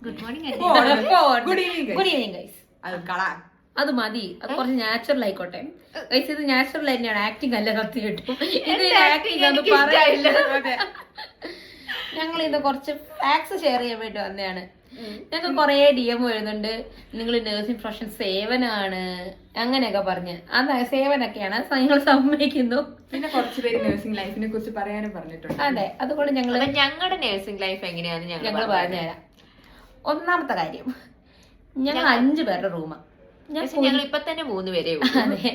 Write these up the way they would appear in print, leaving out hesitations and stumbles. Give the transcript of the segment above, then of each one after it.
Good morning good evening guys. അത് മതി, അത് കുറച്ച് നാച്ചുറൽ ആയിക്കോട്ടെ ഗൈസ്. ഇത് നാച്ചുറൽ തന്നെയാണ്, ആക്ടിങ് അല്ല സത്യം കിട്ടും. ഇത് ആക്ടിങ് ഒന്നും പറയില്ല. ഞങ്ങൾ ഇന്ന് കുറച്ച് ഫാക്ട്സ് ഷെയർ ചെയ്യാൻ വേണ്ടി വന്നതാണ്. ഞങ്ങൾക്ക് കുറെ DM വരുന്നുണ്ട്, നിങ്ങൾ നഴ്സിംഗ് പ്രൊഫഷൻ സേവനമാണ് അങ്ങനെയൊക്കെ പറഞ്ഞ്. അത് സേവനൊക്കെയാണ്, നിങ്ങൾ സമ്മതിക്കുന്നു. പിന്നെ കുറച്ച് പേര് നഴ്സിംഗ് ലൈഫിനെ കുറിച്ച് പറയാനും പറഞ്ഞിട്ടുണ്ട്. അതെ, അതുകൊണ്ട് ഞങ്ങളുടെ നഴ്സിംഗ് ലൈഫ് എങ്ങനെയാന്ന് ഞങ്ങൾ പറഞ്ഞുതരാം. ഒന്നാമത്തെ കാര്യം, ഞങ്ങൾ 5 പേരുടെ റൂമാണ്. ഞങ്ങൾ ഇപ്പൊ തന്നെ 3 പേരേ. അതെ,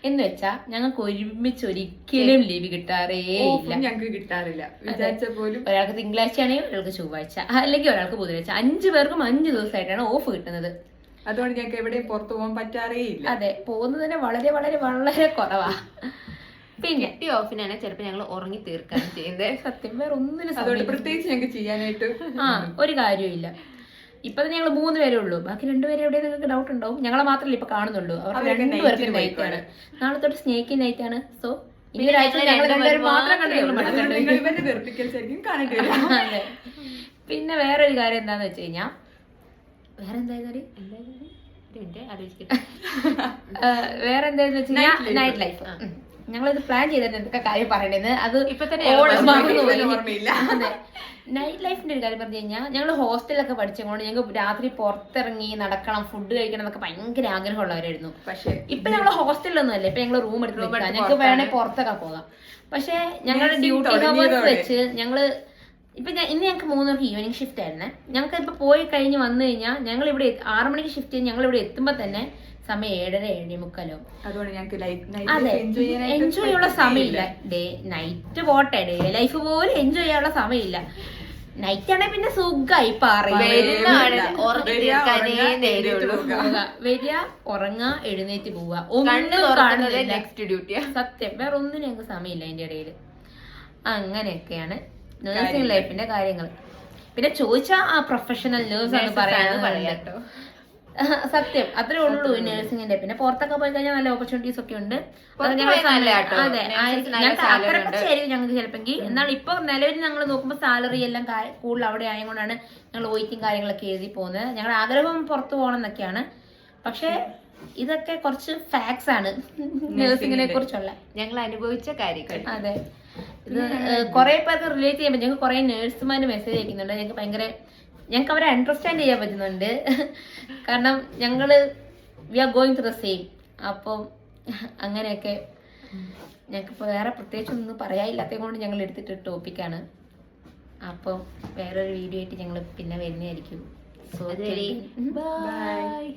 എന്ന് വെച്ചാ ഞങ്ങൾക്ക് ഒരുമിച്ച് ഒരിക്കലും ലീവ് കിട്ടാറേ ഇല്ല. ഞങ്ങൾക്ക് കിട്ടാറില്ല വിചാരിച്ച പോലും. ഒരാൾക്ക് തിങ്കളാഴ്ച ആണെങ്കിൽ ഒരാൾക്ക് ചൊവ്വാഴ്ച, അല്ലെങ്കിൽ ഒരാൾക്ക് ബുധനാഴ്ച. 5 പേർക്കും 5 ദിവസമായിട്ടാണ് ഓഫ് കിട്ടുന്നത്. അതുകൊണ്ട് ഞങ്ങൾക്ക് എവിടെയും പുറത്തു പോകാൻ പറ്റാറേ ഇല്ല. അതെ, പോകുന്നത് തന്നെ വളരെ വളരെ വളരെ കുറവാ. പിന്നെ ഓഫിനാണ് ചിലപ്പോ ഞങ്ങൾ ഉറങ്ങി തീർക്കാൻ ചെയ്യുന്നത്. സത്യം, വേറെ ഒന്നിനും അതുകൊണ്ട് പ്രത്യേകിച്ച് ഞങ്ങൾക്ക് ചെയ്യാനായിട്ട് ഒരു കാര്യമില്ല. ഇപ്പൊ തന്നെ ഞങ്ങൾ 3 പേരേ ഉള്ളൂ. ബാക്കി 2 പേരെ എവിടെ നിങ്ങൾക്ക് ഡൗട്ട് ഉണ്ടാവും. ഞങ്ങളെ മാത്രമല്ലേ ഇപ്പൊ കാണുന്നുള്ളൂ. അവർക്ക് 2 പേർക്കും നൈറ്റ് ആണ്. നാളെ തൊട്ട് സ്നേക്ക് നൈറ്റ് ആണ്. സോ ഈ ഒരാഴ്ച ഞങ്ങൾ 2 പേര് മാത്രം അതെ. പിന്നെ വേറൊരു കാര്യം എന്താന്ന് വെച്ച് കഴിഞ്ഞാ, വേറെ എന്താന്ന് വെച്ച് കഴിഞ്ഞാൽ നൈറ്റ് ലൈഫ്. ഞങ്ങളിത് പ്ലാൻ ചെയ്തിട്ട് എന്തൊക്കെ കാര്യം പറയണേന്ന് അത് ഇപ്പൊ തന്നെ ഓർമ്മയില്ല. അതെ, നൈറ്റ് ലൈഫിന്റെ ഒരു കാര്യം പറഞ്ഞു കഴിഞ്ഞാൽ, ഞങ്ങൾ ഹോസ്റ്റലിലൊക്കെ പഠിച്ചുകൊണ്ട് ഞങ്ങൾക്ക് രാത്രി പുറത്തിറങ്ങി നടക്കണം, ഫുഡ് കഴിക്കണം എന്നൊക്കെ ഭയങ്കര ആഗ്രഹമുള്ളവരായിരുന്നു. പക്ഷേ ഇപ്പൊ ഞങ്ങൾ ഹോസ്റ്റലിലൊന്നും അല്ല, ഇപ്പൊ ഞങ്ങൾ റൂം എടുത്ത് നിൽക്കാം. ഞങ്ങൾക്ക് വേണമെങ്കിൽ പുറത്തൊക്കെ പോകാം. പക്ഷെ ഞങ്ങളുടെ ഡ്യൂട്ടി ഹവേഴ്സ് വെച്ച് ഞങ്ങള് ഇപ്പൊ ഇന്ന് ഞങ്ങൾക്ക് 3 പേർക്ക് ഈവനിങ് ഷിഫ്റ്റ് ആയിരുന്നേ. ഞങ്ങൾക്ക് ഇപ്പൊ പോയി കഴിഞ്ഞ് വന്നു കഴിഞ്ഞാൽ ഞങ്ങൾ ഇവിടെ 6 മണിക്ക് ഷിഫ്റ്റ് ചെയ്ത് ഞങ്ങൾ ഇവിടെ എത്തുമ്പോ തന്നെ സമയം 7:30-7:45. അതുകൊണ്ട് ഞങ്ങൾക്ക് അതെ, എൻജോയ് ചെയ്യാനുള്ള സമയമില്ല. ഡേ നൈറ്റ് പോട്ടെ, ഡേ ലൈഫ് പോലും എൻജോയ് ചെയ്യാനുള്ള സമയമില്ല. നൈറ്റ് ആണെങ്കിൽ പിന്നെ സുഖമായി വരിക, ഉറങ്ങാ, എഴുന്നേറ്റ് പോവുക, ഒന്നും കാണുന്നില്ല. സത്യം, വേറെ ഒന്നിനും ഞങ്ങൾക്ക് സമയമില്ല അതിന്റെ ഇടയിൽ. അങ്ങനെയൊക്കെയാണ് നഴ്സിംഗ് ലൈഫിന്റെ കാര്യങ്ങൾ. പിന്നെ ചോദിച്ചാ ആ പ്രൊഫഷണൽ നേഴ്സ് ആണ് പറയാട്ടോ. സത്യം, അത്രേ ഉള്ളൂ നഴ്സിംഗിന്റെ. പിന്നെ പുറത്തൊക്കെ പോയി കഴിഞ്ഞാൽ നല്ല ഓപ്പർച്യൂണിറ്റീസ് ഒക്കെ ഉണ്ട്. അതെ, ഞങ്ങൾക്ക് അത്രയ്ക്കായിരിക്കും ഞങ്ങൾക്ക് ചിലപ്പെങ്കിൽ. എന്നാൽ ഇപ്പൊ നിലവിൽ ഞങ്ങൾ നോക്കുമ്പോൾ സാലറി എല്ലാം കൂടുതൽ അവിടെ ആയതുകൊണ്ടാണ് ഞങ്ങൾ വെയിറ്റിംഗ് കാര്യങ്ങളൊക്കെ എഴുതി പോകുന്നത്. ഞങ്ങളുടെ ആഗ്രഹം പുറത്തു പോകണം എന്നൊക്കെയാണ്. പക്ഷെ ഇതൊക്കെ കുറച്ച് ഫാക്ട്സ് ആണ് നഴ്സിംഗിനെ കുറിച്ചുള്ള ഞങ്ങൾ അനുഭവിച്ച കാര്യങ്ങൾ. അതെ, ഇത് കുറെ പേർക്ക് റിലേറ്റ് ചെയ്യാൻ പറ്റും. ഞങ്ങൾക്ക് കുറെ നേഴ്സുമാര് മെസ്സേജ് അയക്കുന്നുണ്ട്. ഞങ്ങൾക്ക് അവരെ അണ്ടർസ്റ്റാൻഡ് ചെയ്യാൻ പറ്റുന്നുണ്ട്. കാരണം we are going to the same. അപ്പം അങ്ങനെയൊക്കെ ഞങ്ങൾക്ക് വേറെ പ്രത്യേകിച്ചൊന്നും പറയാനില്ലാത്തത് കൊണ്ട് ഞങ്ങൾ എടുത്തിട്ട് ടോപ്പിക്കാണ്. അപ്പം വേറൊരു വീഡിയോ ആയിട്ട് ഞങ്ങൾ പിന്നെ വരുന്നതായിരിക്കും. So by.